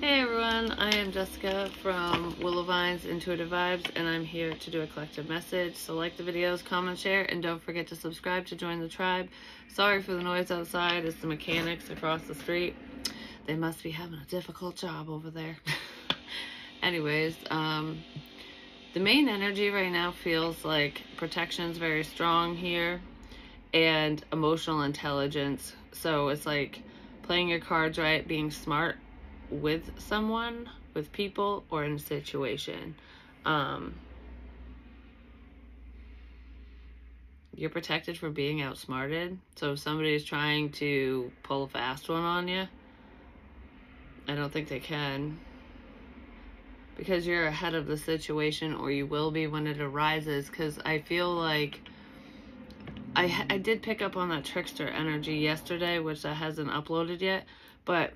Hey everyone, I am Jessica from Willow Vine's Intuitive Vibes, and I'm here to do a collective message. So like the videos, comment, share, and don't forget to subscribe to join the tribe. Sorry for the noise outside. It's the mechanics across the street. They must be having a difficult job over there. Anyways, the main energy right now feels like protection's very strong here and emotional intelligence. So it's like playing your cards right, being smart with someone, with people, or in a situation. You're protected from being outsmarted. So if somebody's trying to pull a fast one on you, I don't think they can, because you're ahead of the situation, or you will be when it arises. Because I feel like I did pick up on that trickster energy yesterday, which that hasn't uploaded yet, but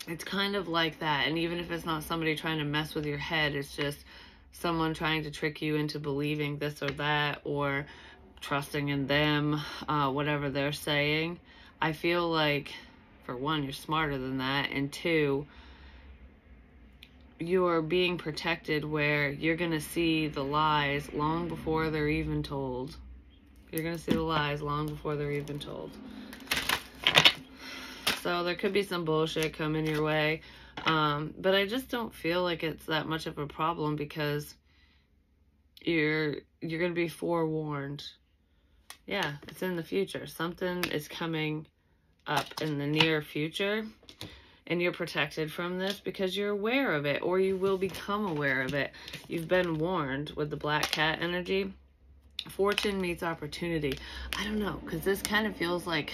it's kind of like that. And even if it's not somebody trying to mess with your head, it's just someone trying to trick you into believing this or that, or trusting in them, whatever they're saying. I feel like, for one, you're smarter than that, and two, you're being protected where you're going to see the lies long before they're even told. You're going to see the lies long before they're even told. So there could be some bullshit coming your way. But I just don't feel like it's that much of a problem, because you're going to be forewarned. Yeah, it's in the future. Something is coming up in the near future, and you're protected from this because you're aware of it, or you will become aware of it. You've been warned with the black cat energy. Fortune meets opportunity. I don't know, because this kind of feels like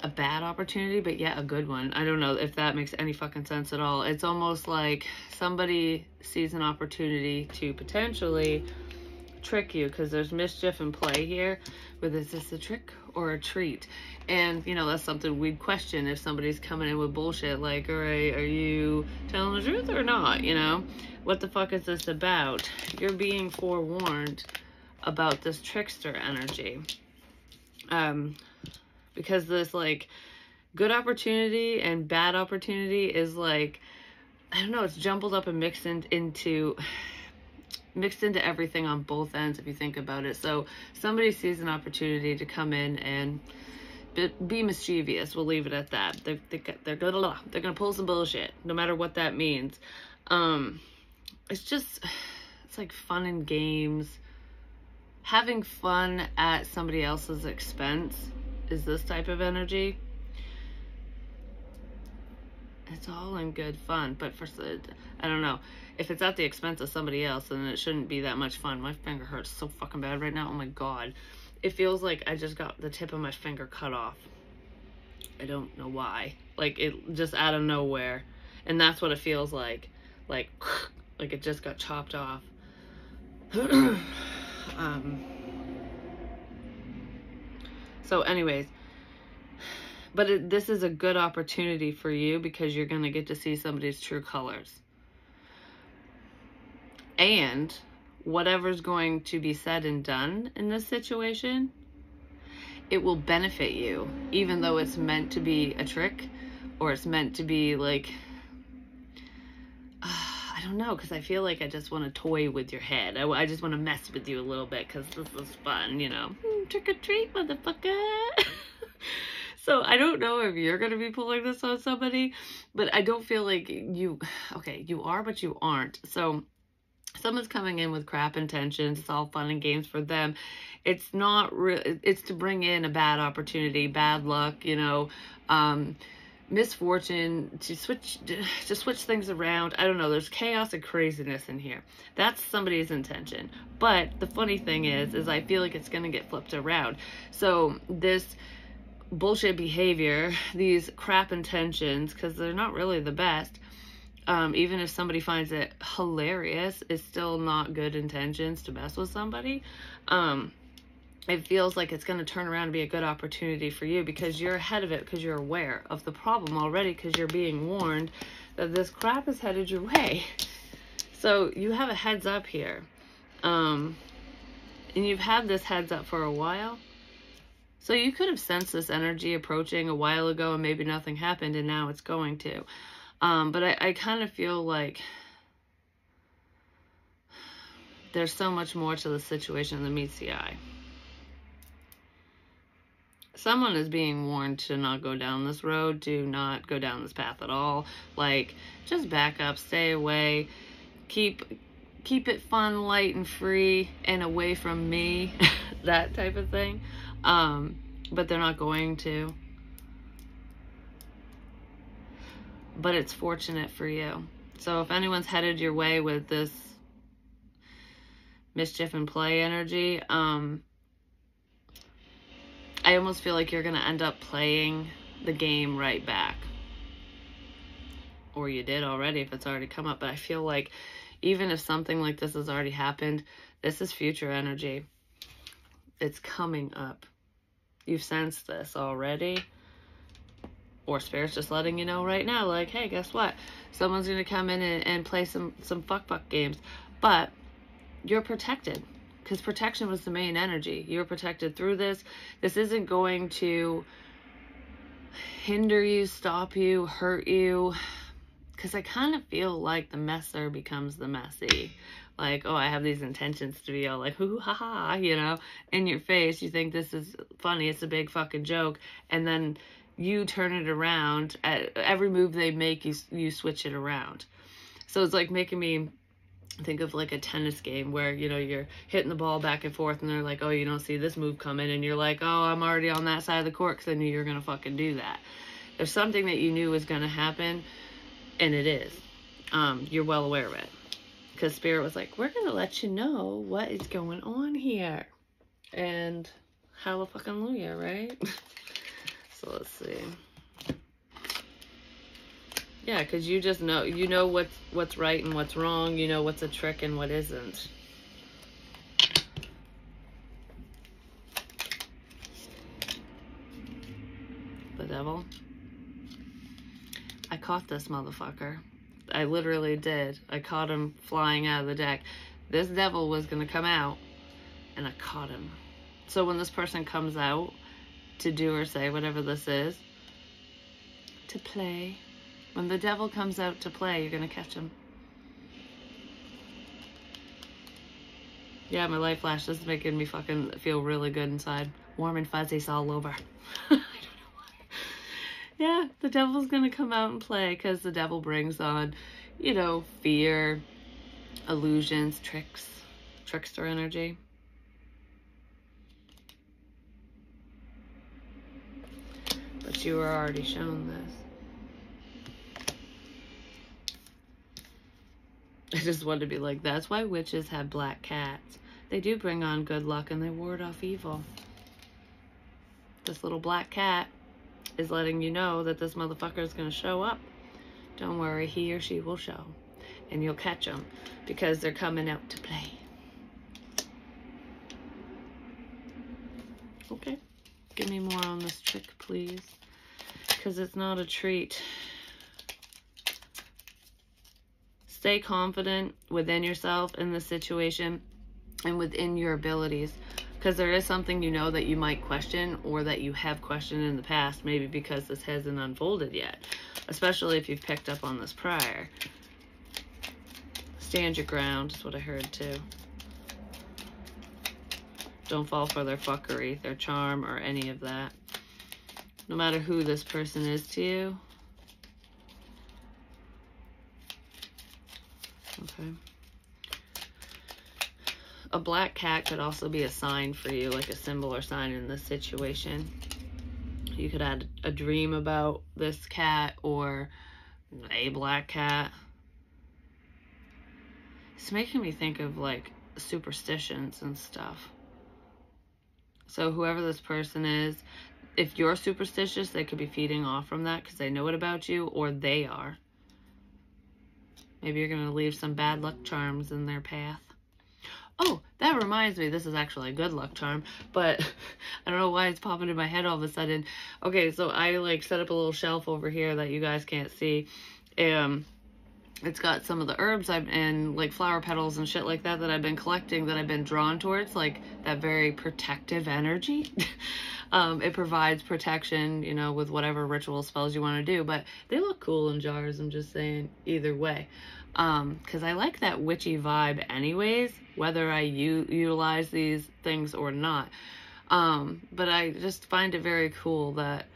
a bad opportunity, but yet a good one. I don't know if that makes any fucking sense at all. It's almost like somebody sees an opportunity to potentially trick you, because there's mischief in play here. Whether is this a trick or a treat? And you know, that's something we'd question if somebody's coming in with bullshit, like, all right, are you telling the truth or not? You know, what the fuck is this about? You're being forewarned about this trickster energy. Because this, like, good opportunity and bad opportunity is like, I don't know, it's jumbled up and mixed into everything on both ends, if you think about it. So somebody sees an opportunity to come in and be mischievous. We'll leave it at that. They're gonna pull some bullshit, no matter what that means. It's like fun and games, having fun at somebody else's expense. Is this type of energy. It's all in good fun, but I don't know, if it's at the expense of somebody else, then it shouldn't be that much fun. My finger hurts so fucking bad right now. Oh my god, it feels like I just got the tip of my finger cut off. I don't know why, like, it just out of nowhere, and that's what it feels like it just got chopped off. So anyways, but this is a good opportunity for you, because you're going to get to see somebody's true colors. And whatever's going to be said and done in this situation, it will benefit you, even though it's meant to be a trick, or it's meant to be like, I don't know, because I feel like I just want to toy with your head. I just want to mess with you a little bit, because this is fun, you know. Trick or treat, motherfucker. So I don't know if you're going to be pulling this on somebody, but I don't feel like you are, but you aren't. So someone's coming in with crap intentions. It's all fun and games for them. It's not really, it's to bring in a bad opportunity, bad luck, you know, misfortune, to switch things around. I don't know, there's chaos and craziness in here. That's somebody's intention. But the funny thing is I feel like it's going to get flipped around. So this bullshit behavior, these crap intentions, because they're not really the best, even if somebody finds it hilarious, it's still not good intentions to mess with somebody. It feels like it's going to turn around and be a good opportunity for you, because you're ahead of it, because you're aware of the problem already, because you're being warned that this crap is headed your way. So you have a heads up here. And you've had this heads up for a while. So you could have sensed this energy approaching a while ago and maybe nothing happened and now it's going to. But I kind of feel like there's so much more to the situation than meets the eye. Someone is being warned to not go down this road, do not go down this path at all. Like, just back up, stay away, keep it fun, light, and free, and away from me, that type of thing. But they're not going to. But it's fortunate for you. So if anyone's headed your way with this mischief and play energy, I almost feel like you're going to end up playing the game right back. Or you did already if it's already come up. But I feel like even if something like this has already happened, this is future energy. It's coming up. You've sensed this already. Or Spirit's just letting you know right now, like, hey, guess what? Someone's going to come in and play some fuck games. But you're protected. Because protection was the main energy. You're protected through this. This isn't going to hinder you, stop you, hurt you. Because I kind of feel like the messer becomes the messy. Like, oh, I have these intentions to be all like, hoo ha ha, you know, in your face. You think this is funny. It's a big fucking joke. And then you turn it around. At every move they make, you switch it around. So it's like making me think of like a tennis game where, you know, you're hitting the ball back and forth and they're like, oh, you don't see this move coming. And you're like, oh, I'm already on that side of the court because I knew you were going to fucking do that. There's something that you knew was going to happen, and it is. You're well aware of it. Because Spirit was like, we're going to let you know what is going on here. And hallelujah, right? So let's see. Yeah, because you just know, you know what's right and what's wrong. You know what's a trick and what isn't. The devil. I caught this motherfucker. I literally did. I caught him flying out of the deck. This devil was going to come out, and I caught him. So when this person comes out to do or say whatever this is, to play, when the devil comes out to play, you're going to catch him. Yeah, my light flash is making me fucking feel really good inside. Warm and fuzzies all over. I don't know why. Yeah, the devil's going to come out and play because the devil brings on, you know, fear, illusions, tricks, trickster energy. But you were already shown this. I just wanted to be like, that's why witches have black cats. They do bring on good luck and they ward off evil. This little black cat is letting you know that this motherfucker is going to show up. Don't worry, he or she will show. And you'll catch them because they're coming out to play. Okay. Give me more on this trick, please. Because it's not a treat. Stay confident within yourself in this situation and within your abilities. Because there is something you know that you might question or that you have questioned in the past, maybe because this hasn't unfolded yet. Especially if you've picked up on this prior. Stand your ground is what I heard too. Don't fall for their fuckery, their charm, or any of that. No matter who this person is to you. Okay. A black cat could also be a sign for you, like a symbol or sign in this situation. You could add a dream about this cat or a black cat. It's making me think of like superstitions and stuff. So whoever this person is, if you're superstitious, they could be feeding off from that because they know it about you, or they are. Maybe you're going to leave some bad luck charms in their path. Oh, that reminds me, this is actually a good luck charm, but I don't know why it's popping in my head all of a sudden. Okay, so I like set up a little shelf over here that you guys can't see. It's got some of the herbs and like flower petals and shit like that that I've been collecting, that I've been drawn towards, like that very protective energy. It provides protection, you know, with whatever ritual spells you want to do, but they look cool in jars. I'm just saying either way. Because I like that witchy vibe anyways, whether I utilize these things or not. But I just find it very cool that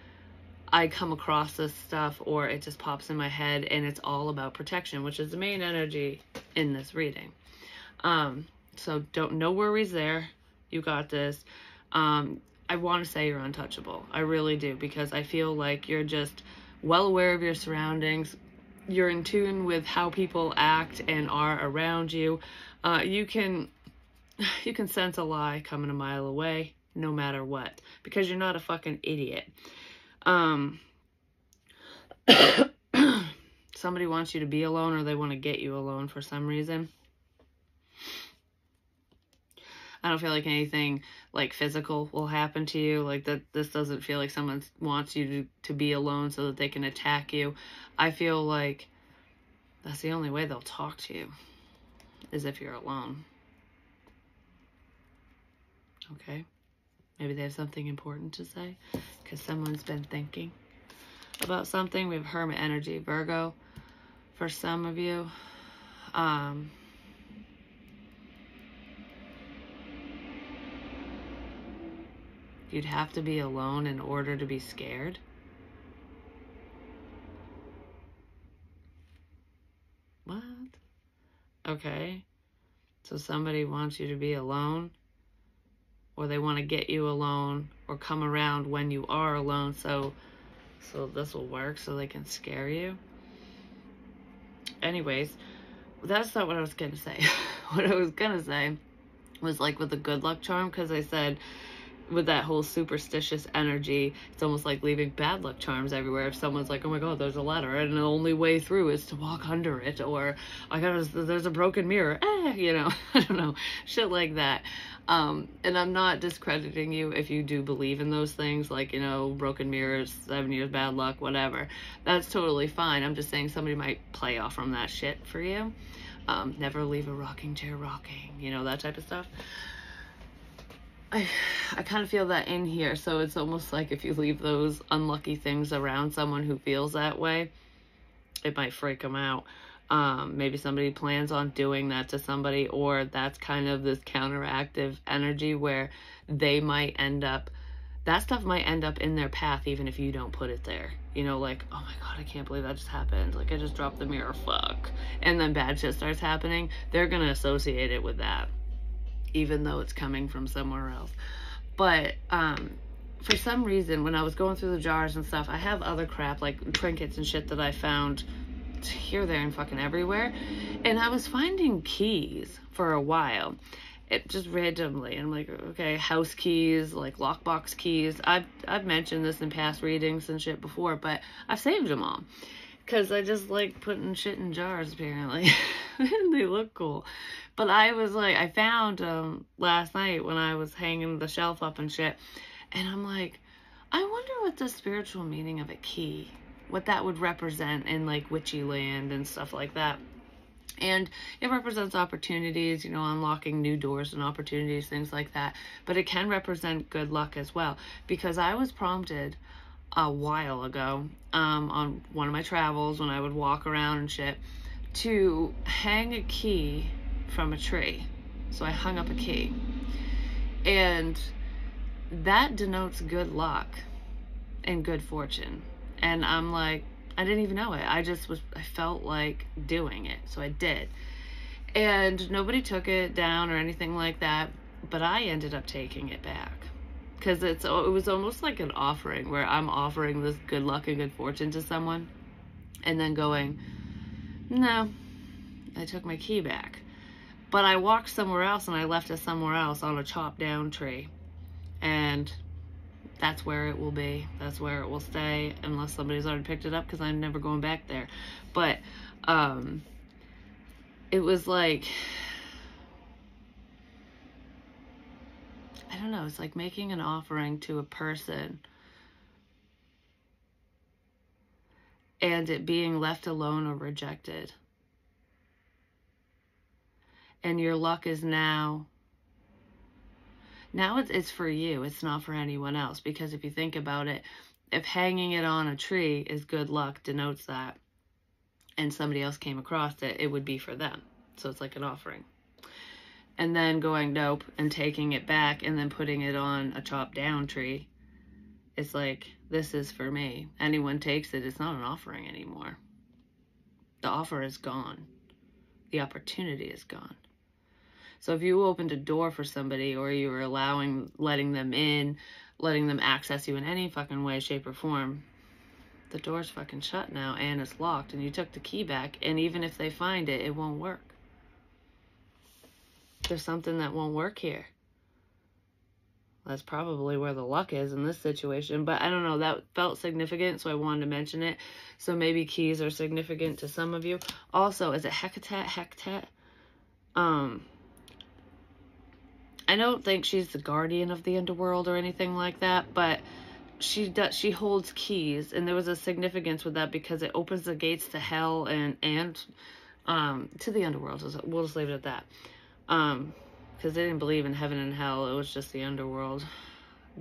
I come across this stuff or it just pops in my head and it's all about protection, which is the main energy in this reading. So no worries there. You got this. I want to say you're untouchable. I really do, because I feel like you're just well aware of your surroundings. You're in tune with how people act and are around you. You can sense a lie coming a mile away, no matter what, because you're not a fucking idiot. Somebody wants you to be alone, or they want to get you alone for some reason. I don't feel like anything like physical will happen to you. Like that, this doesn't feel like someone wants you to be alone so that they can attack you. I feel like that's the only way they'll talk to you, is if you're alone. Okay? Maybe they have something important to say because someone's been thinking about something. We have Hermit energy, Virgo, for some of you. You'd have to be alone in order to be scared. What? Okay. So somebody wants you to be alone, or they want to get you alone, or come around when you are alone, so this will work, so they can scare you. Anyways, that's not what I was gonna say. What I was gonna say was like with the good luck charm, because I said with that whole superstitious energy, it's almost like leaving bad luck charms everywhere. If someone's like, oh my god, there's a ladder and the only way through is to walk under it, or there's a broken mirror, you know, I don't know, shit like that. And I'm not discrediting you if you do believe in those things, like, you know, broken mirrors, 7 years bad luck, whatever. That's totally fine. I'm just saying somebody might play off from that shit for you. Never leave a rocking chair rocking, you know, that type of stuff. I kind of feel that in here, so it's almost like if you leave those unlucky things around someone who feels that way, it might freak them out. Maybe somebody plans on doing that to somebody, or that's kind of this counteractive energy where they might end up, that stuff might end up in their path even if you don't put it there. You know, like, oh my god, I can't believe that just happened. Like, I just dropped the mirror, fuck. And then bad shit starts happening. They're gonna associate it with that, even though it's coming from somewhere else. But for some reason, when I was going through the jars and stuff, I have other crap like trinkets and shit that I found here, there, and fucking everywhere, and I was finding keys for a while. It just randomly, I'm like, okay, house keys, like lockbox keys. I've mentioned this in past readings and shit before, but I've saved them all because I just like putting shit in jars, apparently. And they look cool. But I was like, I found last night when I was hanging the shelf up and shit, and I'm like, I wonder what the spiritual meaning of a key, what that would represent in like witchy land and stuff like that. And it represents opportunities, you know, unlocking new doors and opportunities, things like that. But it can represent good luck as well, because I was prompted a while ago on one of my travels when I would walk around and shit to hang a key from a tree. So I hung up a key, and that denotes good luck and good fortune. And I'm like, I didn't even know it. I felt like doing it, so I did. And nobody took it down or anything like that, but I ended up taking it back, because it was almost like an offering where I'm offering this good luck and good fortune to someone, and then going, no, I took my key back. But I walked somewhere else and I left it somewhere else on a chopped down tree. And that's where it will be. That's where it will stay, unless somebody's already picked it up, because I'm never going back there. But it was like, I don't know, it's like making an offering to a person and it being left alone or rejected. And your luck is now Now it's for you. It's not for anyone else. Because if you think about it, if hanging it on a tree is good luck, denotes that, and somebody else came across it, it would be for them. So it's like an offering. And then going nope and taking it back and then putting it on a chopped down tree, it's like, this is for me. Anyone takes it, it's not an offering anymore. The offer is gone. The opportunity is gone. So if you opened a door for somebody, or you were letting them in, letting them access you in any fucking way, shape, or form, the door's fucking shut now and it's locked, and you took the key back, and even if they find it, it won't work. There's something that won't work here. That's probably where the luck is in this situation, but I don't know, that felt significant, so I wanted to mention it. So maybe keys are significant to some of you. Also, is it Hecate? I don't think she's the guardian of the underworld or anything like that, but she holds keys, and there was a significance with that because it opens the gates to hell and to the underworld. We'll just leave it at that. Because they didn't believe in heaven and hell. It was just the underworld,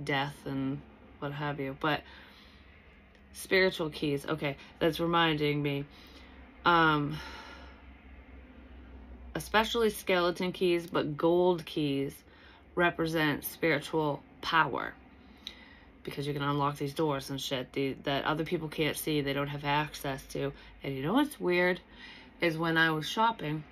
death and what have you. But spiritual keys. Okay, that's reminding me. Especially skeleton keys, but gold keys represent spiritual power. Because you can unlock these doors and shit that other people can't see, they don't have access to. And you know what's weird? Is when I was shopping,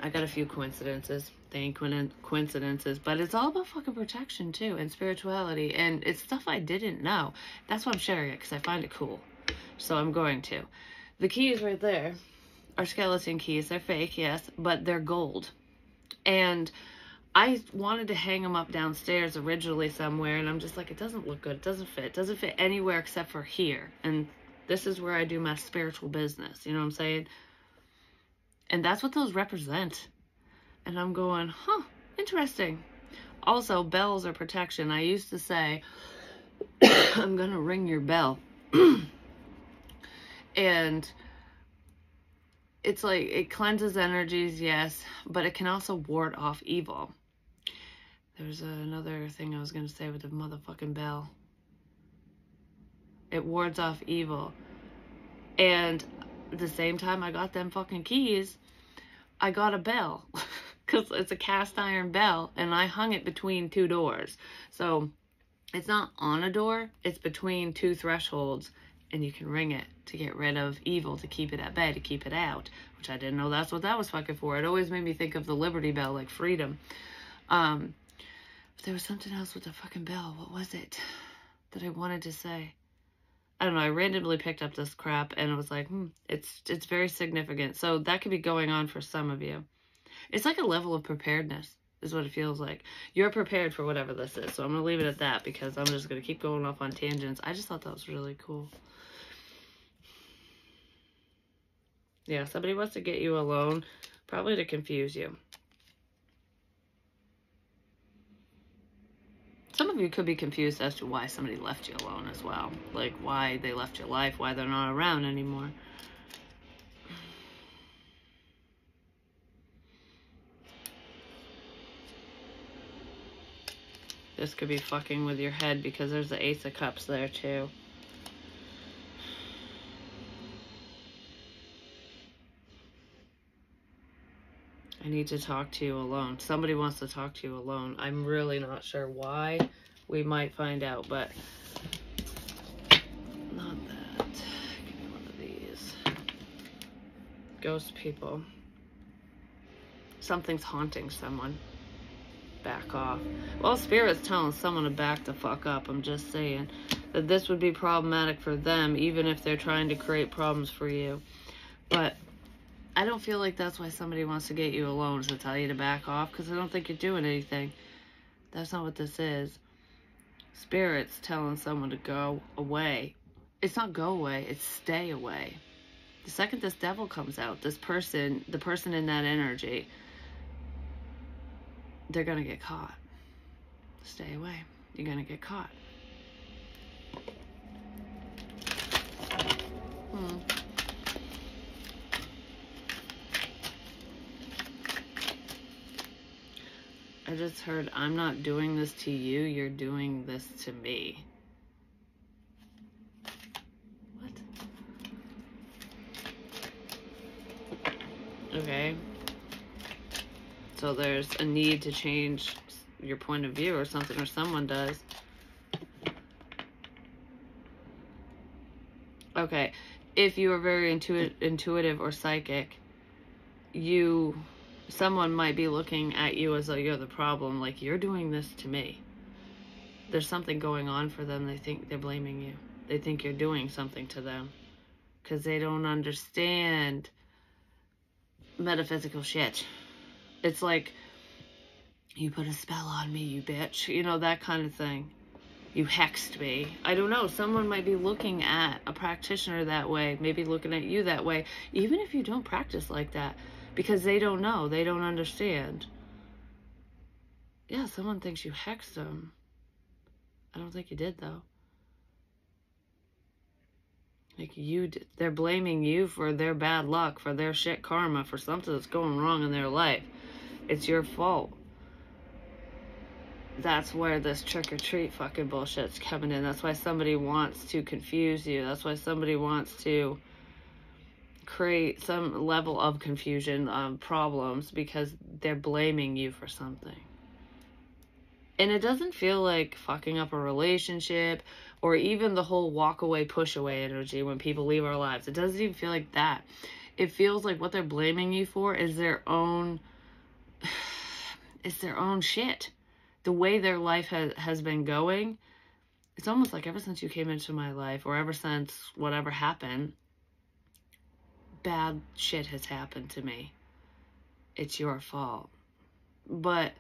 I got a few coincidences. They ain't coincidences, but it's all about fucking protection too, and spirituality, and it's stuff I didn't know. That's why I'm sharing it, because I find it cool. So I'm going to. The keys right there are skeleton keys. They're fake, yes, but they're gold. And I wanted to hang them up downstairs originally somewhere, and I'm just like, it doesn't look good. It doesn't fit. It doesn't fit anywhere except for here. And this is where I do my spiritual business. You know what I'm saying? And that's what those represent. And I'm going, huh, interesting. Also, bells are protection. I used to say, I'm going to ring your bell. And it's like, it cleanses energies, yes, but it can also ward off evil. There's another thing I was going to say with the motherfucking bell. It wards off evil. And at the same time I got them fucking keys, I got a bell. Because it's a cast iron bell, and I hung it between two doors. So it's not on a door, it's between two thresholds, and you can ring it to get rid of evil, to keep it at bay, to keep it out, which I didn't know that's what that was fucking for. It always made me think of the Liberty Bell, like freedom. But there was something else with the fucking bell. What was it that I wanted to say? I don't know, I randomly picked up this crap, and I was like, it's very significant. So that could be going on for some of you. It's like a level of preparedness, is what it feels like. You're prepared for whatever this is. So I'm going to leave it at that, because I'm just going to keep going off on tangents. I just thought that was really cool. Yeah, somebody wants to get you alone, probably to confuse you. Some of you could be confused as to why somebody left you alone as well. Like, why they left your life, why they're not around anymore. This could be fucking with your head, because there's the Ace of Cups there too. I need to talk to you alone. Somebody wants to talk to you alone. I'm really not sure why. We might find out, but not that. Give me one of these. Ghost people. Something's haunting someone. Back off. Well, Spirit's telling someone to back the fuck up. I'm just saying that this would be problematic for them, even if they're trying to create problems for you. But I don't feel like that's why somebody wants to get you alone, to tell you to back off, because I don't think you're doing anything. That's not what this is. Spirit's telling someone to go away. It's not go away, it's stay away. The second this devil comes out, this person, the person in that energy, they're going to get caught. Stay away. You're going to get caught. I just heard, I'm not doing this to you, you're doing this to me. What? Okay. So there's a need to change your point of view or something, or someone does. Okay. If you are very intuitive or psychic, someone might be looking at you as though you're the problem, like, you're doing this to me. There's something going on for them. They think they're blaming you. They think you're doing something to them because they don't understand metaphysical shit. It's like, you put a spell on me, you bitch. You know, that kind of thing. You hexed me. I don't know. Someone might be looking at a practitioner that way, maybe looking at you that way, even if you don't practice like that, because they don't know. They don't understand. Yeah, someone thinks you hexed them. I don't think you did, though. Like, you did. They're blaming you for their bad luck, for their shit karma, for something that's going wrong in their life. It's your fault. That's where this trick-or-treat fucking bullshit's coming in. That's why somebody wants to confuse you. That's why somebody wants to create some level of confusion, problems, because they're blaming you for something. And it doesn't feel like fucking up a relationship or even the whole walk away, push away energy when people leave our lives. It doesn't even feel like that. It feels like what they're blaming you for is their own shit. The way their life has been going, it's almost like ever since you came into my life, or ever since whatever happened, bad shit has happened to me. It's your fault. But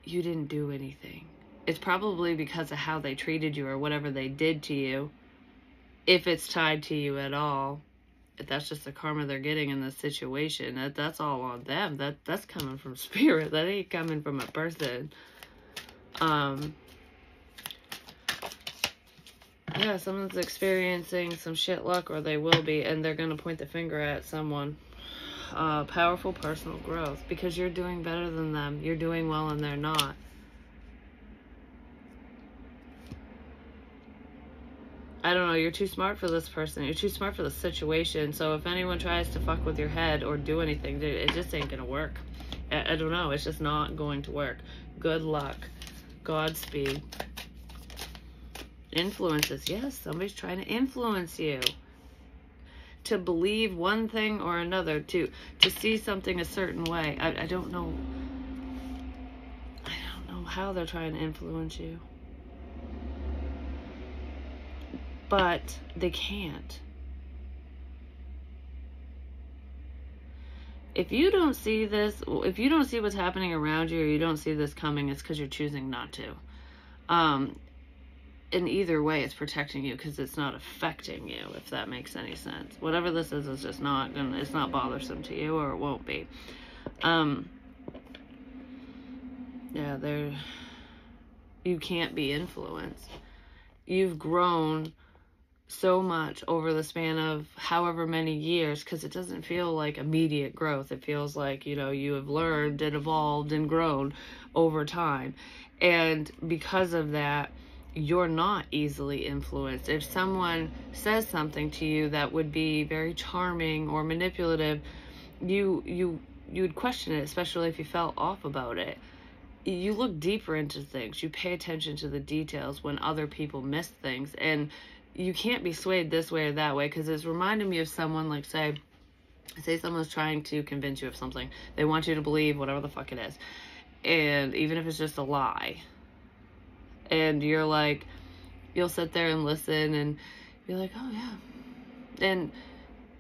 you didn't do anything. It's probably because of how they treated you or whatever they did to you, if it's tied to you at all. If that's just the karma they're getting in this situation, that's all on them. That's coming from spirit. That ain't coming from a person. Yeah, someone's experiencing some shit luck, or they will be, and they're going to point the finger at someone. Powerful personal growth, because you're doing better than them. You're doing well and they're not. I don't know, you're too smart for this person. You're too smart for the situation. So if anyone tries to fuck with your head or do anything, dude, it just ain't gonna work. I don't know, it's just not going to work. Good luck. Godspeed. Influences. Yes, somebody's trying to influence you to believe one thing or another, to see something a certain way. I don't know. I don't know how they're trying to influence you. But they can't. If you don't see this, if you don't see what's happening around you, or you don't see this coming, it's because you're choosing not to. In either way, it's protecting you because it's not affecting you, if that makes any sense. Whatever this is just not gonna, it's not bothersome to you, or it won't be. Yeah, you can't be influenced. You've grown so much over the span of however many years, because it doesn't feel like immediate growth. It feels like, you know, you have learned and evolved and grown over time. And because of that, you're not easily influenced. If someone says something to you that would be very charming or manipulative, you'd question it, especially if you felt off about it. You look deeper into things. You pay attention to the details when other people miss things. And you can't be swayed this way or that way, because it's reminding me of someone, like, say someone's trying to convince you of something. They want you to believe whatever the fuck it is. And even if it's just a lie. And you're like, you'll sit there and listen and be like, oh yeah. And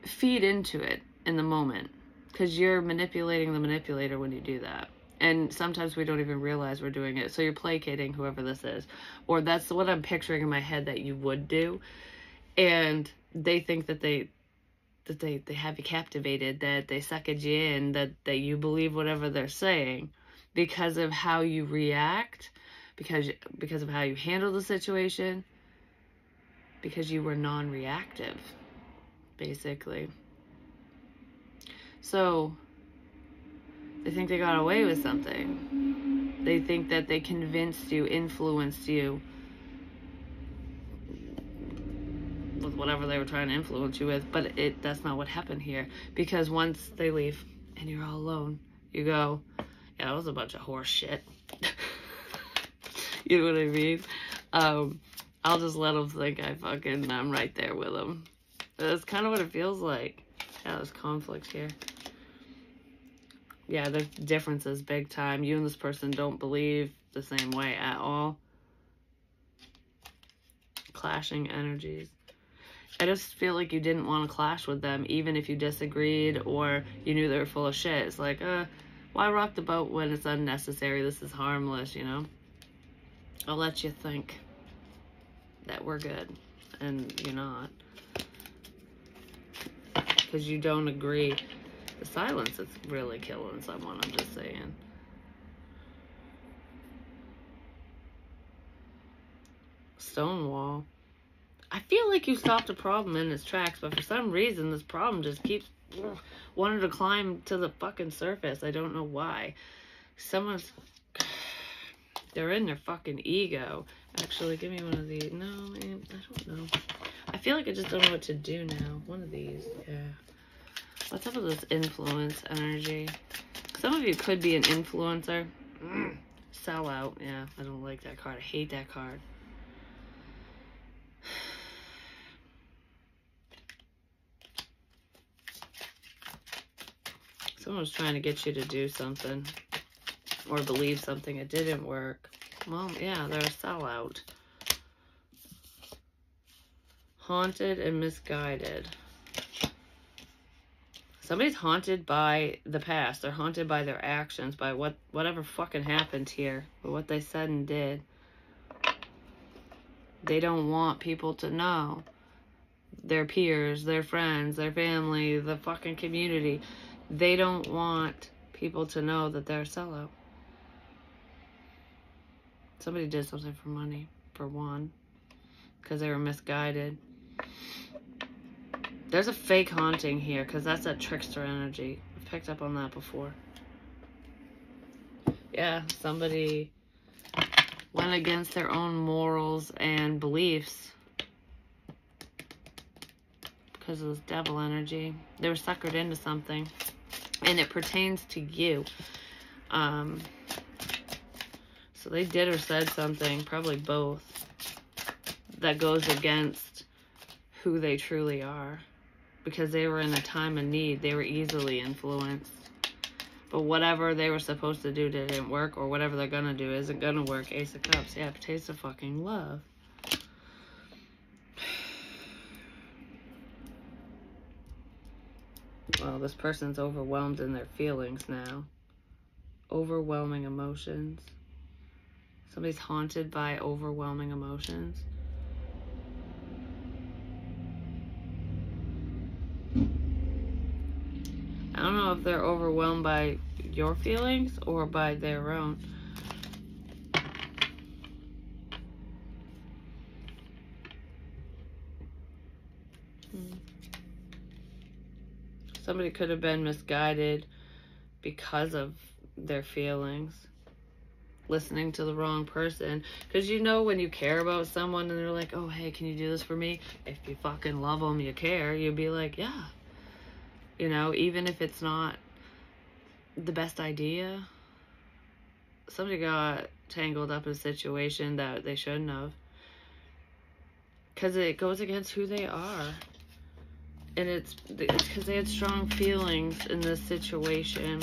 feed into it in the moment. Because you're manipulating the manipulator when you do that. And sometimes we don't even realize we're doing it. So you're placating whoever this is. Or that's what I'm picturing in my head that you would do. And they think that they have you captivated, that they suckered you in, that you believe whatever they're saying because of how you react, because of how you handle the situation, because you were non-reactive, basically. So they think they got away with something. They think that they convinced you, influenced you with whatever they were trying to influence you with, but that's not what happened here. Because once they leave and you're all alone, you go, yeah, that was a bunch of horse shit. You know what I mean? I'll just let them think I'm right there with them. That's kind of what it feels like. Yeah, there's conflict here. Yeah, there's differences big time. You and this person don't believe the same way at all. Clashing energies. I just feel like you didn't want to clash with them, even if you disagreed or you knew they were full of shit. It's like, why rock the boat when it's unnecessary? This is harmless, you know? I'll let you think that we're good, and you're not. Because you don't agree. The silence is really killing someone, I'm just saying. Stonewall. I feel like you stopped a problem in its tracks, but for some reason this problem just keeps wanting to climb to the fucking surface. I don't know why. They're in their fucking ego. Actually, give me one of these. No, man, I don't know. I feel like I just don't know what to do now. One of these, yeah. What's up with this influence energy? Some of you could be an influencer. Sell out. Yeah, I don't like that card. I hate that card. Someone was trying to get you to do something or believe something. It didn't work. Well, yeah, they're a sellout. Haunted and misguided. Somebody's haunted by the past. They're haunted by their actions, by whatever fucking happened here, by what they said and did. They don't want people to know. Their peers, their friends, their family, the fucking community. They don't want people to know that they're a sellout. Somebody did something for money, for one, because they were misguided. There's a fake haunting here, because that's that trickster energy. I've picked up on that before. Yeah, somebody went against their own morals and beliefs because of this devil energy. They were suckered into something, and it pertains to you. So they did or said something, probably both, that goes against who they truly are. Because they were in a time of need. They were easily influenced. But whatever they were supposed to do didn't work, or whatever they're gonna do isn't gonna work. Ace of Cups. Yeah, taste of fucking love. Well, this person's overwhelmed in their feelings now. Overwhelming emotions. Somebody's haunted by overwhelming emotions. I don't know if they're overwhelmed by your feelings or by their own. Somebody could have been misguided because of their feelings. Listening to the wrong person. Because you know when you care about someone and they're like, oh, hey, can you do this for me? If you fucking love them, you care, you'd be like, yeah. You know, even if it's not the best idea. Somebody got tangled up in a situation that they shouldn't have. Because it goes against who they are. And it's because they had strong feelings in this situation.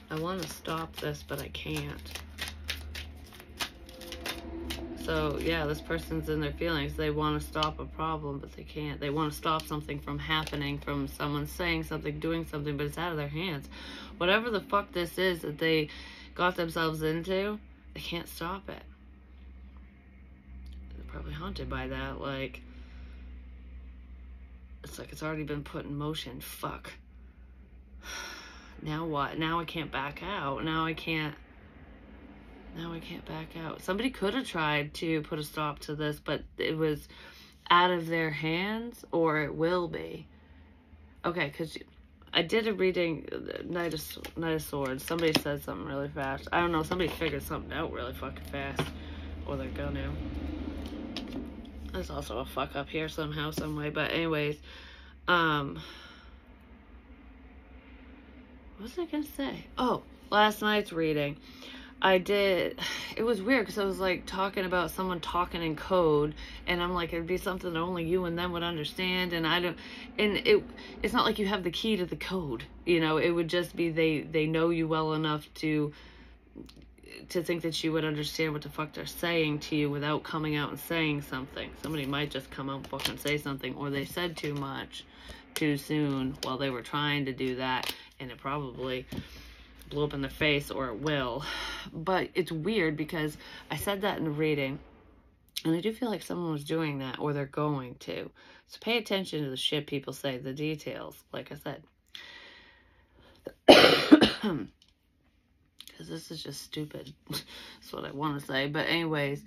I want to stop this, but I can't. So, yeah, this person's in their feelings. They want to stop a problem, but they can't. They want to stop something from happening, from someone saying something, doing something, but it's out of their hands. Whatever the fuck this is that they got themselves into, they can't stop it. They're probably haunted by that. Like, it's like it's already been put in motion. Fuck. Now what? Now I can't back out. Now I can't back out. Somebody could have tried to put a stop to this, but it was out of their hands, or it will be. Okay, because I did a reading, Knight of Swords. Somebody said something really fast. I don't know, somebody figured something out really fucking fast. Or they're gonna. There's also a fuck up here somehow, some way. But anyways, what was I gonna say? Oh, last night's reading. It was weird because I was like talking about someone talking in code, and I'm like, it'd be something that only you and them would understand, and it's not like you have the key to the code, you know. It would just be they know you well enough to think that you would understand what the fuck they're saying to you without coming out and saying something. Somebody might just come out and fucking say something, or they said too much too soon while they were trying to do that, and it probably blew up in their face, or it will. But it's weird because I said that in the reading, and I do feel like someone was doing that, or they're going to. So pay attention to the shit people say, the details, like I said. Because this is just stupid. That's what I want to say. But anyways,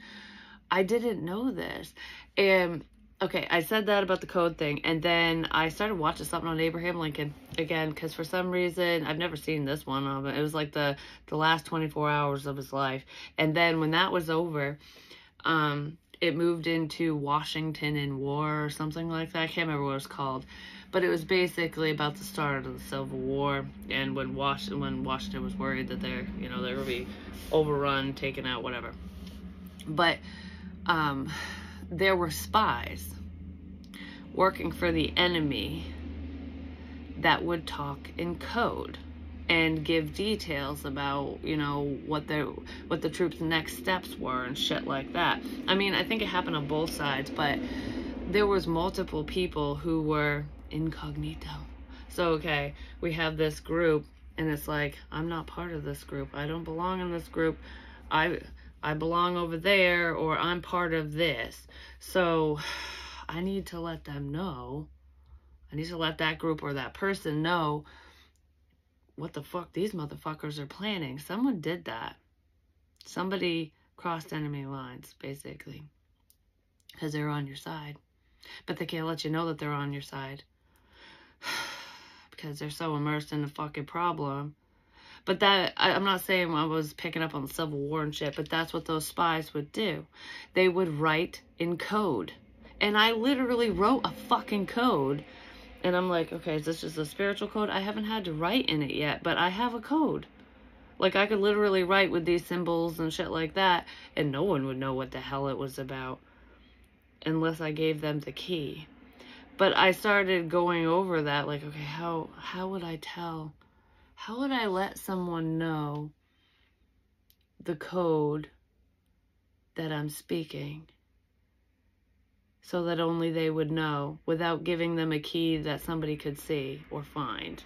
I didn't know this. And okay, I said that about the code thing, and then I started watching something on Abraham Lincoln again, because for some reason, I've never seen this one of it. It was like the last 24 hours of his life. And then when that was over, it moved into Washington in War or something like that. I can't remember what it was called. But it was basically about the start of the Civil War, and when Washington was worried that they would be overrun, taken out, whatever. But there were spies working for the enemy that would talk in code and give details about, you know, what the troops' next steps were and shit like that. I mean, I think it happened on both sides, but there was multiple people who were incognito. So, okay, we have this group, and it's like, I'm not part of this group. I don't belong in this group. I belong over there, or I'm part of this. So I need to let them know. I need to let that group or that person know what the fuck these motherfuckers are planning. Someone did that. Somebody crossed enemy lines, basically. Because they're on your side. But they can't let you know that they're on your side. Because they're so immersed in the fucking problem. But that, I'm not saying I was picking up on the Civil War and shit, but that's what those spies would do. They would write in code. And I literally wrote a fucking code. And I'm like, okay, is this just a spiritual code? I haven't had to write in it yet, but I have a code. Like, I could literally write with these symbols and shit like that, and no one would know what the hell it was about unless I gave them the key. But I started going over that, like, okay, how would I tell? How would I let someone know the code that I'm speaking so that only they would know without giving them a key that somebody could see or find?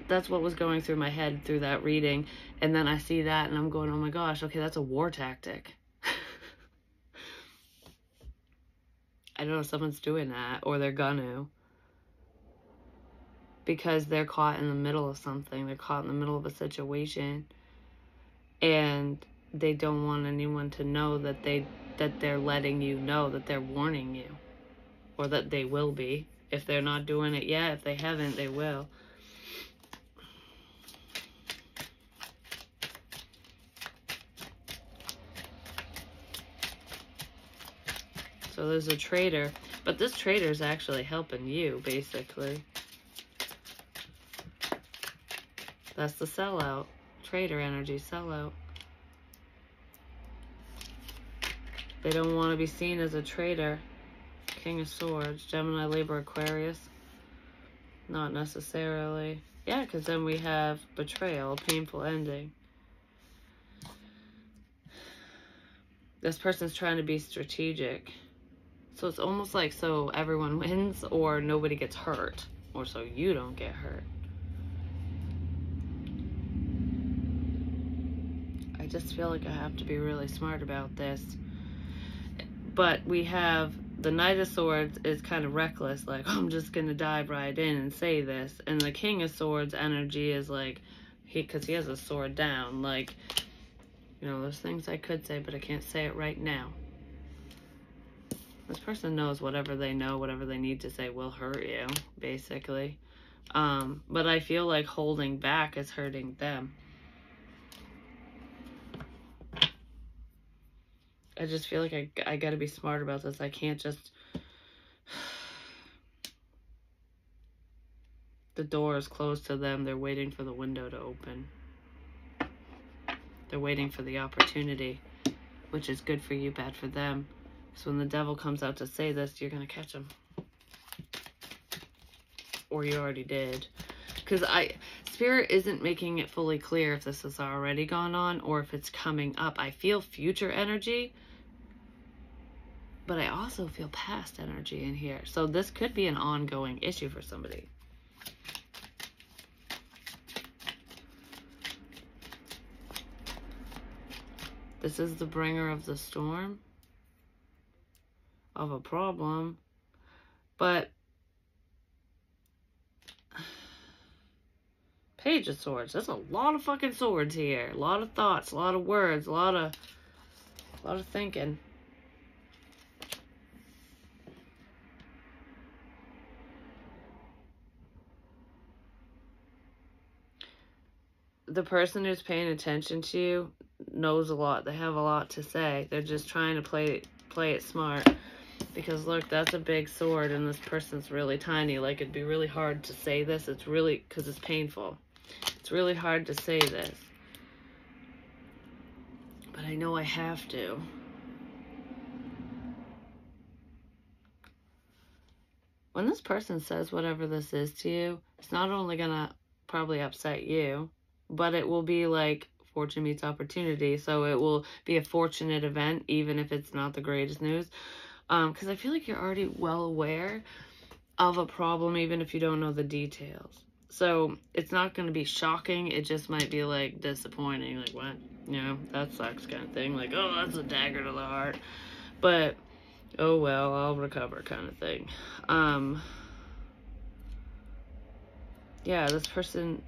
That's what was going through my head through that reading. And then I see that and I'm going, oh my gosh, okay, that's a war tactic. I don't know if someone's doing that, or they're gonna. Because they're caught in the middle of something. They're caught in the middle of a situation. And they don't want anyone to know that they're letting you know, that they're warning you. Or that they will be. If they're not doing it yet, if they haven't, they will. So there's a traitor. But this traitor is actually helping you, basically. That's the sellout. Traitor energy, sellout. They don't want to be seen as a traitor. King of Swords. Gemini, Libra, Aquarius. Not necessarily. Yeah, because then we have betrayal, a painful ending. This person's trying to be strategic. So it's almost like so everyone wins or nobody gets hurt. Or so you don't get hurt. I just feel like I have to be really smart about this. But we have the Knight of Swords is kind of reckless, like, oh, I'm just gonna dive right in and say this. And the King of Swords energy is like, because he has a sword down, like, you know, there's things I could say, but I can't say it right now. This person knows whatever they know, whatever they need to say will hurt you, basically. But I feel like holding back is hurting them. I just feel like I gotta be smart about this. I can't just... The door is closed to them. They're waiting for the window to open. They're waiting for the opportunity, which is good for you, bad for them. So when the devil comes out to say this, you're going to catch him. Or you already did. Because Spirit isn't making it fully clear if this has already gone on or if it's coming up. I feel future energy, but I also feel past energy in here. So this could be an ongoing issue for somebody. This is the bringer of the storm, of a problem, but Page of Swords. There's a lot of fucking swords here. A lot of thoughts, a lot of words, a lot of thinking. The person who's paying attention to you knows a lot. They have a lot to say. They're just trying to play it smart. Because look, that's a big sword and this person's really tiny. Like, it'd be really hard to say this. It's really, because it's painful. It's really hard to say this. But I know I have to. When this person says whatever this is to you, it's not only gonna probably upset you, but it will be like fortune meets opportunity. So it will be a fortunate event, even if it's not the greatest news. Because I feel like you're already well aware of a problem, even if you don't know the details. So it's not going to be shocking. It just might be like disappointing. Like, what? You know, that sucks kind of thing. Like, oh, that's a dagger to the heart. But, oh well, I'll recover kind of thing. Yeah, this person...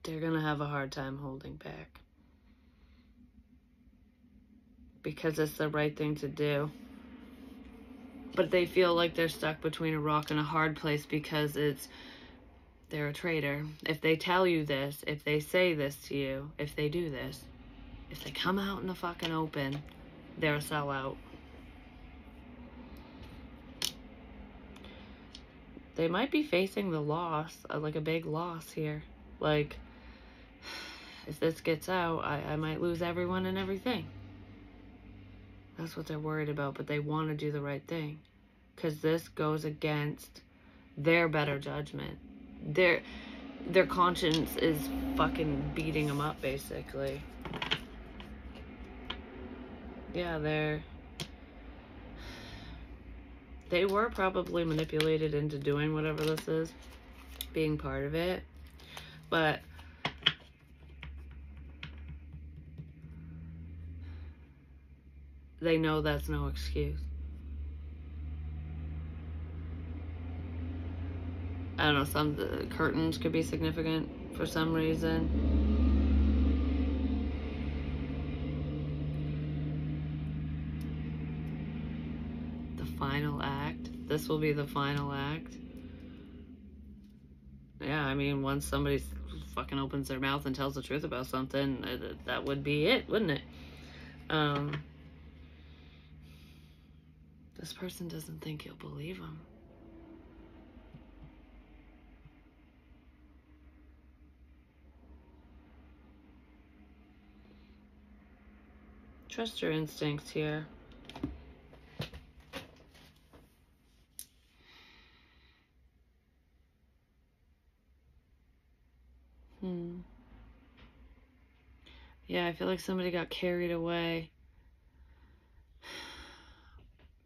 They're going to have a hard time holding back. Because it's the right thing to do. But they feel like they're stuck between a rock and a hard place because they're a traitor. If they tell you this, if they say this to you, if they do this, if they come out in the fucking open, they're a sellout. They might be facing the loss, like a big loss here. Like, if this gets out, I might lose everyone and everything. That's what they're worried about, but they want to do the right thing. Because this goes against their better judgment. Their conscience is fucking beating them up, basically. Yeah, they were probably manipulated into doing whatever this is, being part of it. But they know that's no excuse. I don't know, some curtains could be significant for some reason. The final act. This will be the final act. Yeah, I mean, once somebody fucking opens their mouth and tells the truth about something, that would be it, wouldn't it? This person doesn't think you'll believe them. Trust your instincts here. Yeah, I feel like somebody got carried away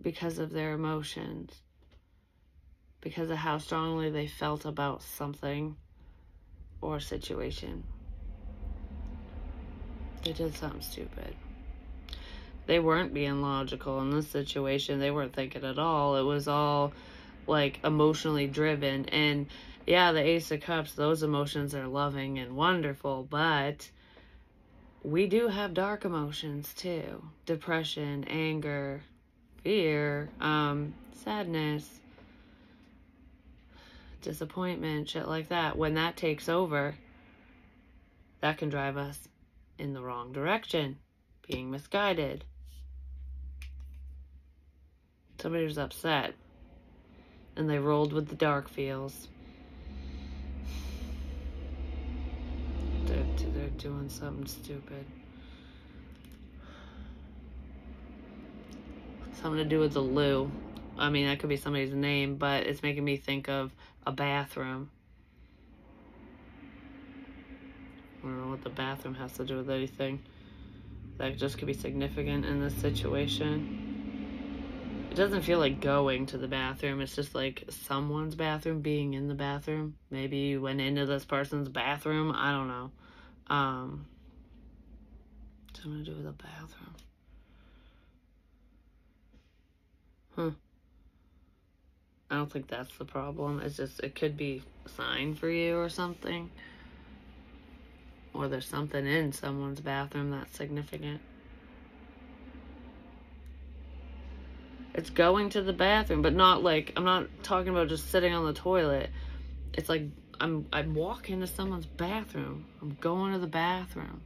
because of their emotions, because of how strongly they felt about something or situation. They did something stupid. They weren't being logical in this situation. They weren't thinking at all. It was all like emotionally driven. And yeah, the Ace of Cups, those emotions are loving and wonderful, but we do have dark emotions too. Depression, anger, fear, sadness, disappointment, shit like that. When that takes over, that can drive us in the wrong direction, being misguided. Somebody was upset and they rolled with the dark feels. They're doing something stupid. Something to do with the loo. I mean, that could be somebody's name, but it's making me think of a bathroom. I don't know what the bathroom has to do with anything. That just could be significant in this situation. It doesn't feel like going to the bathroom. It's just like someone's bathroom, being in the bathroom. Maybe you went into this person's bathroom. I don't know. Something to do with a bathroom. I don't think that's the problem. It's just, it could be a sign for you or something. Or there's something in someone's bathroom that's significant. It's going to the bathroom, but not like, I'm not talking about just sitting on the toilet. It's like, I'm walking to someone's bathroom. I'm going to the bathroom.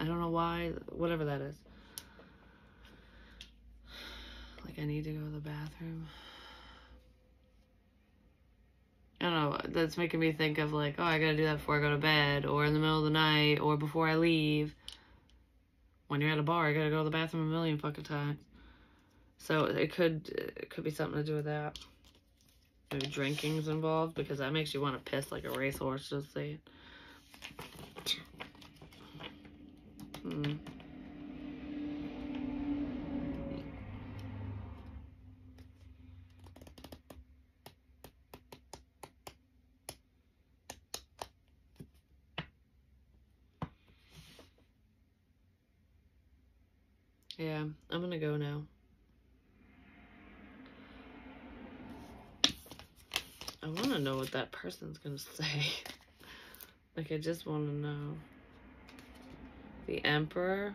I don't know why, whatever that is. Like, I need to go to the bathroom. I don't know, that's making me think of like, oh, I gotta do that before I go to bed, or in the middle of the night, or before I leave. When you're at a bar, you gotta go to the bathroom a million fucking times. So it could be something to do with that. Maybe drinking's involved, because that makes you want to piss like a racehorse, just saying. Yeah, I'm gonna go now. I want to know what that person's gonna say. Like, I just want to know. The Emperor.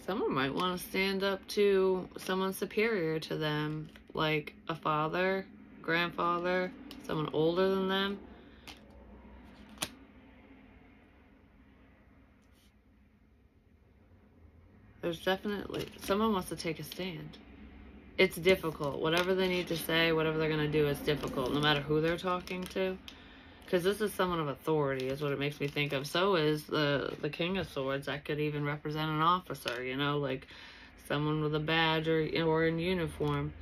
Someone might want to stand up to someone superior to them, like a father, grandfather, someone older than them. There's definitely, someone wants to take a stand. It's difficult. Whatever they need to say, whatever they're going to do, is difficult, no matter who they're talking to. Because this is someone of authority, is what it makes me think of. So is the King of Swords. That could even represent an officer, you know, like someone with a badge or in uniform.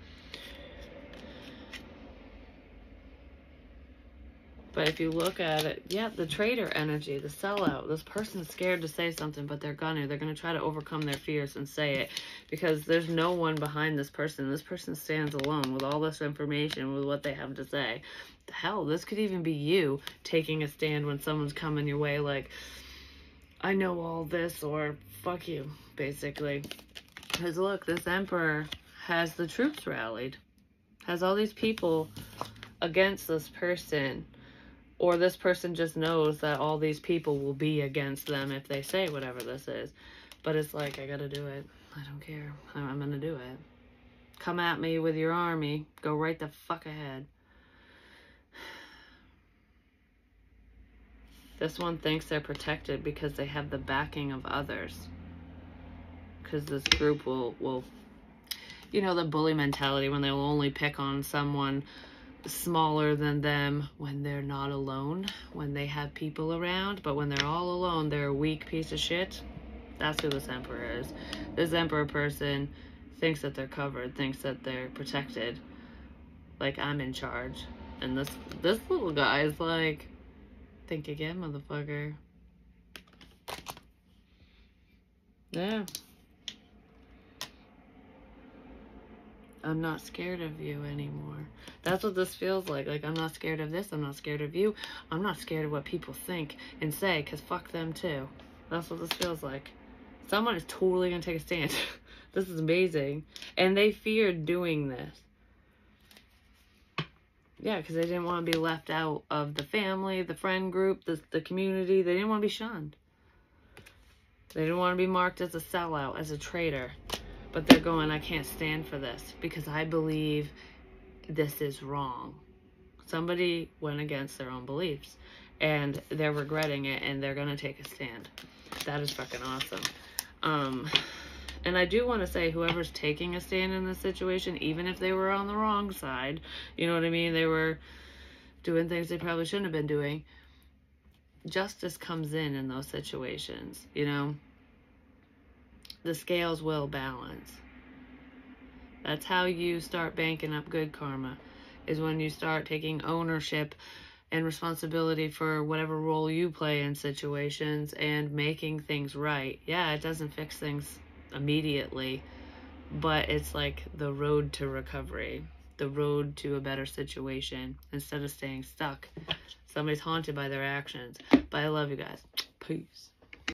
But if you look at it, yeah, the traitor energy, the sellout, this person's scared to say something, but they're going to try to overcome their fears and say it, because there's no one behind this person. This person stands alone with all this information, with what they have to say. Hell, this could even be you taking a stand when someone's coming your way like, I know all this, or fuck you, basically. Because look, this Emperor has the troops rallied, has all these people against this person. Or this person just knows that all these people will be against them if they say whatever this is. But it's like, I gotta do it. I don't care. I'm gonna do it. Come at me with your army. Go right the fuck ahead. This one thinks they're protected because they have the backing of others. Because this group will, you know, the bully mentality, when they'll only pick on someone smaller than them when they're not alone, when they have people around, but when they're all alone, they're a weak piece of shit. That's who this Emperor is. This Emperor person thinks that they're covered, thinks that they're protected, like I'm in charge. And this little guy is like, think again, motherfucker. Yeah. I'm not scared of you anymore. That's what this feels like. Like, I'm not scared of this. I'm not scared of you. I'm not scared of what people think and say, because fuck them too. That's what this feels like. Someone is totally going to take a stand. This is amazing. And they fear doing this. Yeah, because they didn't want to be left out of the family, the friend group, the community. They didn't want to be shunned. They didn't want to be marked as a sellout, as a traitor. But they're going, I can't stand for this because I believe this is wrong. Somebody went against their own beliefs and they're regretting it and they're going to take a stand. That is fucking awesome. And I do want to say, whoever's taking a stand in this situation, even if they were on the wrong side, you know what I mean? They were doing things they probably shouldn't have been doing. Justice comes in those situations, you know? The scales will balance. That's how you start banking up good karma, is when you start taking ownership and responsibility for whatever role you play in situations and making things right. Yeah, it doesn't fix things immediately, but it's like the road to recovery, the road to a better situation, instead of staying stuck. Somebody's haunted by their actions. But I love you guys. Peace.